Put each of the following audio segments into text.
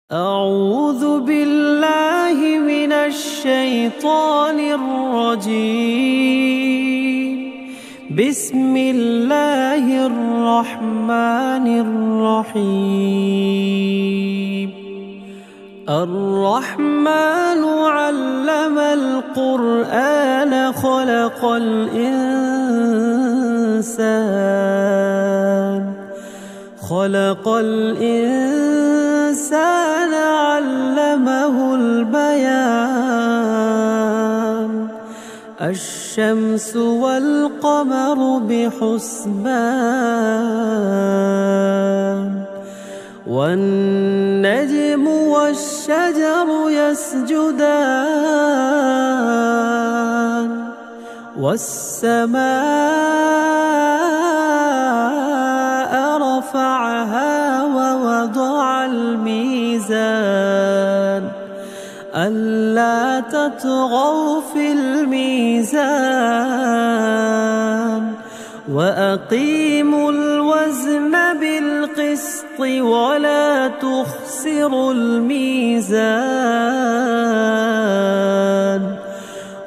أعوذ بالله من الشيطان الرجيم. بسم الله الرحمن الرحيم. الرحمن علم القرآن خلق الإنسان علمه البيان. الشمس والقمر بحسبان والنجم والشجر يسجدان والسماء رفعها ووضع الميزان ألا تطغوا في الميزان وأقيموا الوزن بالقسط ولا تخسروا الميزان.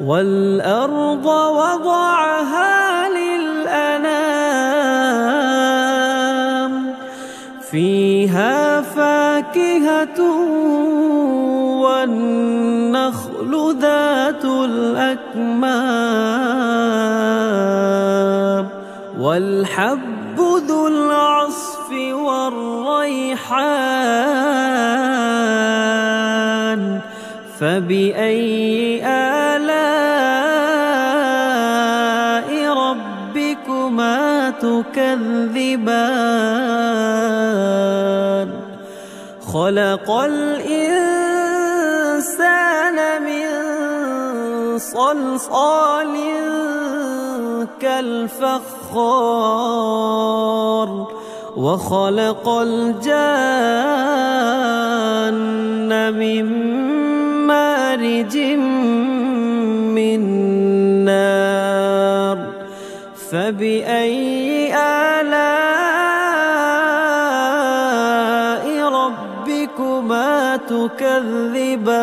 والأرض وضعها للأنام فيها فاكهة والنخل ذات الأكمام والحب ذو العصف والريحان. فبأي آلاء ربكما تكذبان؟ خلق الإنسان من صلصال كالفخار وخلق الجان من مارج من نار. فبأي آلاء ربكما تكذبان؟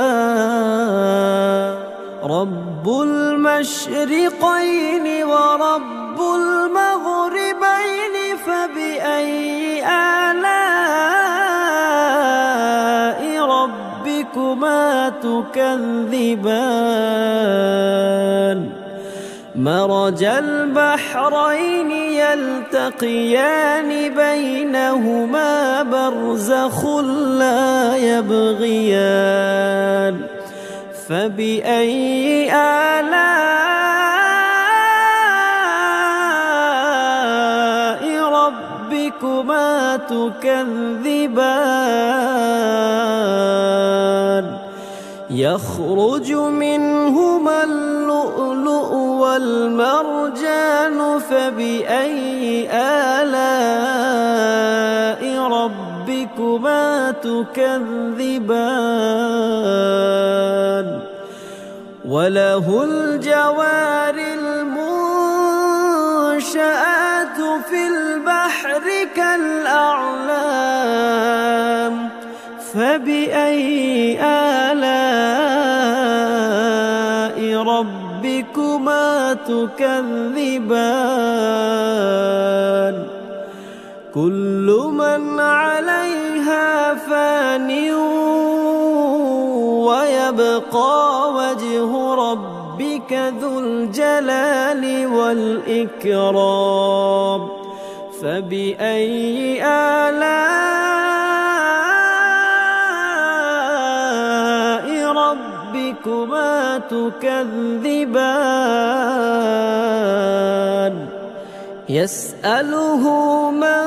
رب المشرقين ورب المغربين فبأي آلاء ربكما تكذبان؟ مرج البحرين يلتقيان بينهما برزخ لا يبغيان. فبأي آلاء ربكما تكذبان؟ يخرج منهما اللؤلؤ والمرجان فبأي آلاء ربكما تكذبان؟ وله الجوار المنشآت في البحر كالأعلام. فبأي آلاء ربكما تكذبان؟ كل من عليها فان ويبقى وجه ربك ذو الجلال والإكرام. فبأي آلاء ربكما تكذبان؟ يسأله من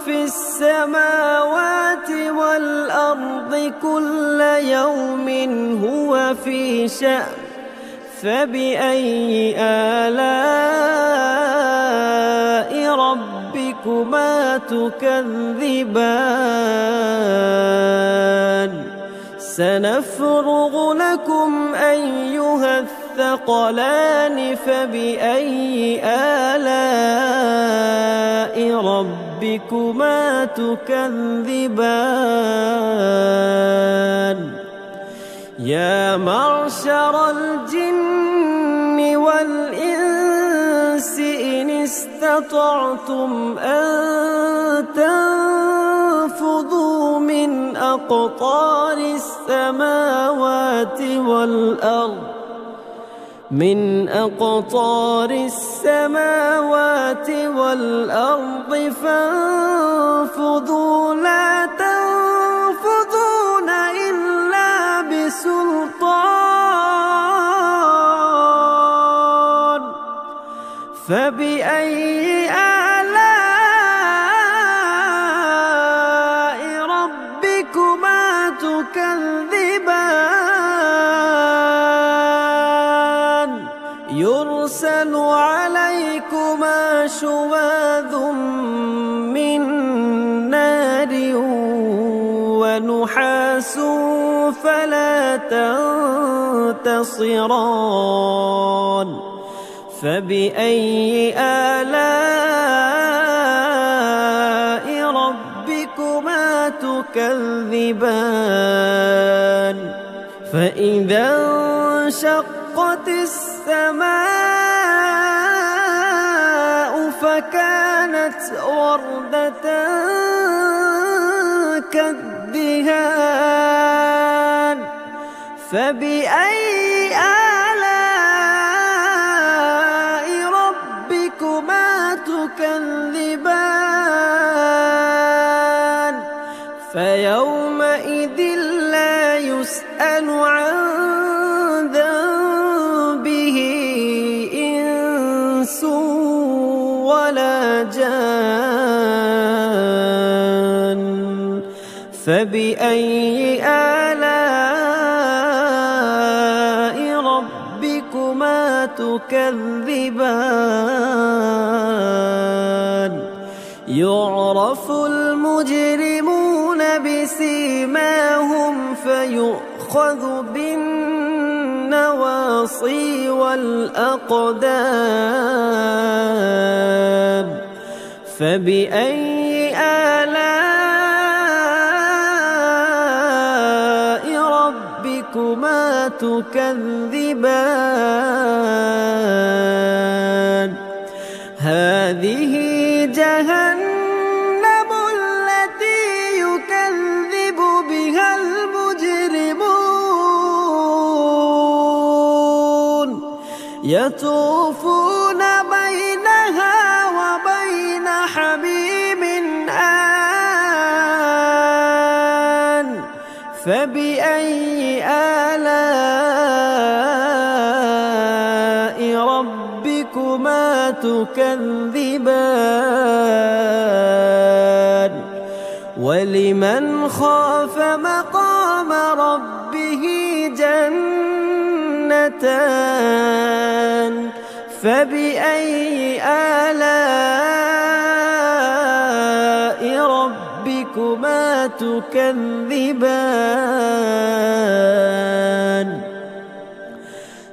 في السماوات والأرض كل يوم هو في شأن. فبأي آلاء ربكما تكذبان؟ سنفرغ لكم أيها الثقلان. فبأي آلاء ربكما تكذبان يا معشر الجن والإنس إن استطعتم أن تنفذوا من أقطار السماوات والأرض فانفذوا لا تنفذون إلا بسلطان فبأي آلاء ربكما تكذبان يرسل عليكما شواظ من نار ونحاس فلا تنتصران فبأي آلاء ربكما تكذبان فإذا انشقت السماء فكانت وردة كالدهان فبأي آلاء ربكما تكذبان فيومئذ لا يسأل عن ذنبه إنس ولا جان فبأي آلاء ربكما تكذبان يعرف المجرمون بسيماهم فيؤخذ بالنواصي والأقدام فبأي آلاء ربكما تكذبان هذه جهنم التي يكذب بها المجرمون يطوفون بينها وبين حميم آن فبأي آلاء ربكما تكذبان ولمن خاف مقام ربه جنتان فبأي آلاء ربكما تكذبان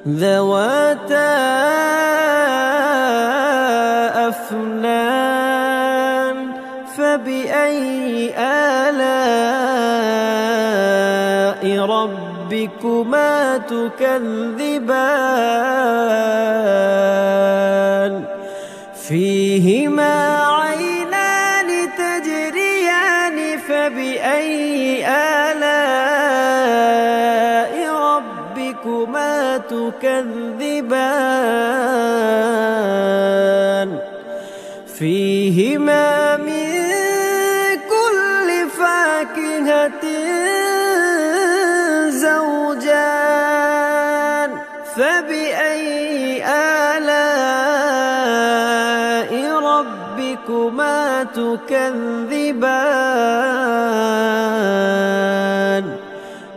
ذواتا أفنان فبأي آلاء ربكما تكذبان فيهما عينان تجريان فبأي آلاء ربكما تكذبان فيهما من كل فاكهة زوجان فبأي آلاء ربكما تكذبان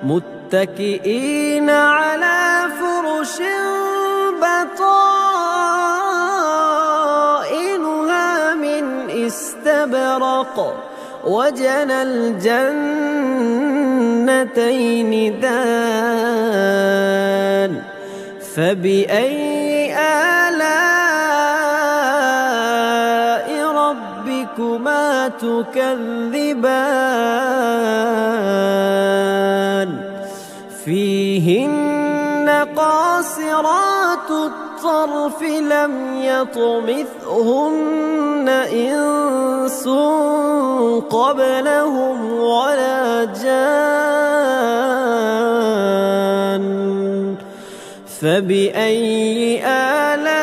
متكئين على فرش بطائنها من استبرق وجنى الجنتين دان فبأي آلاء ربكما تكذبان فيهن قاصرات الطرف لم يطمثهن إنس قبلهم ولا جان فبأي آلاء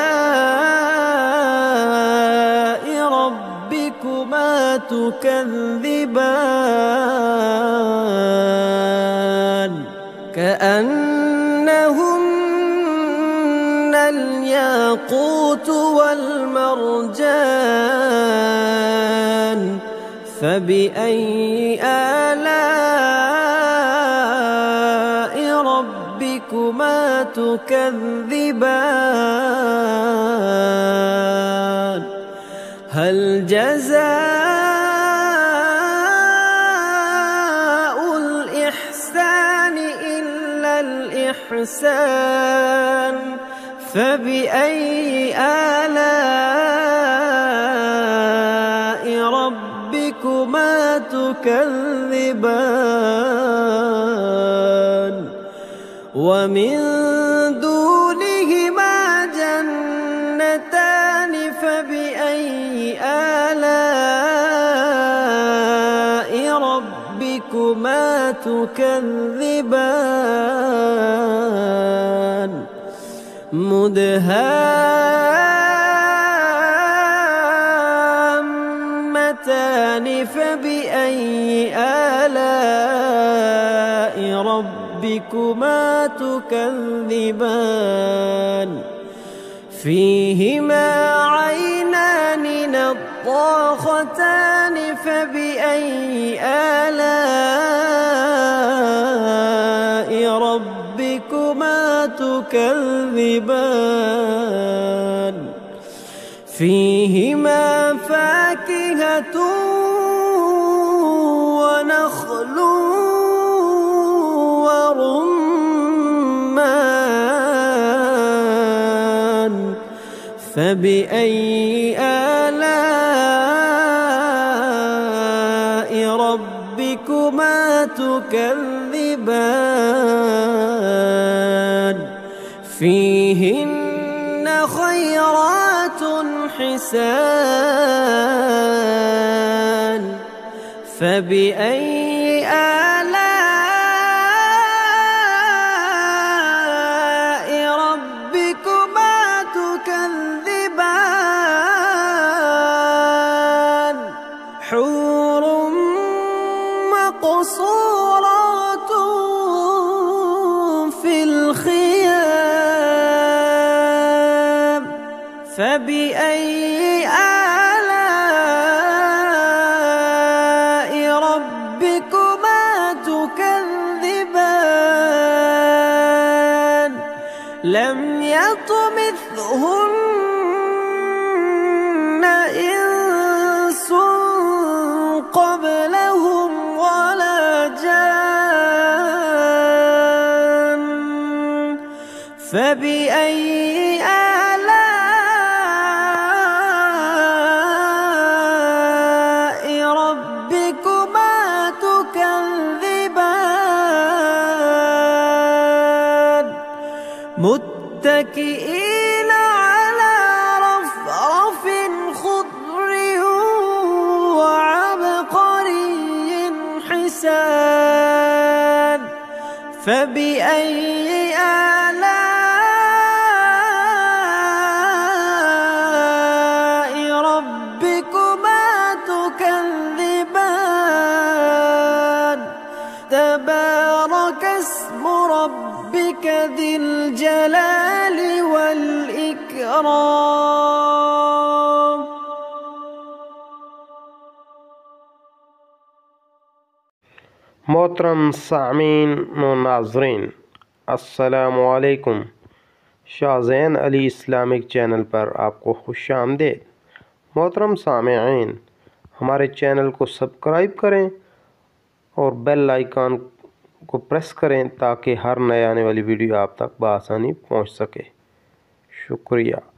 ربكما تكذبان كأنهن الياقوت والمرجان فبأي آلاء ربكما تكذبان هل جزاء الإحسان إلا الإحسان فبأي آلاء ربكما تكذبان ومن دونهما جنتان فبأي آلاء ربكما تكذبان مدهامتان فبأي آلاء ربكما تكذبان فيهما عينان نضاختان فبأي آلاء ربكما تكذبان فيهما فاكهة ونخل ورمان فبأي آلاء ربكما تكذبان فيهن خيرات حسان فبأي آلاء ربكما تكذبان حور مقصورات في الخيام فبأي آلاء ربكما تكذبان لم يطمثهن إنس قبلهم ولا جان فبأي آلاء ربكما تكذبان متكئين على رفرف خضر وعبقري حسان فبأي آلاء ربكما تكذبان تبارك اسم ربك ذي الجلال والإكرام मोहतरम सामीन व नाज़रीन अस्सलामु अलैकुम। शाहज़ैन अली इस्लामिक चैनल पर आपको खुशामदीद। मोहतरम सामीन, हमारे चैनल को सब्सक्राइब करें और बेल आइकन को प्रेस करें ताकि हर नए आने वाली वीडियो आप तक बआसानी पहुंच सके। शुक्रिया।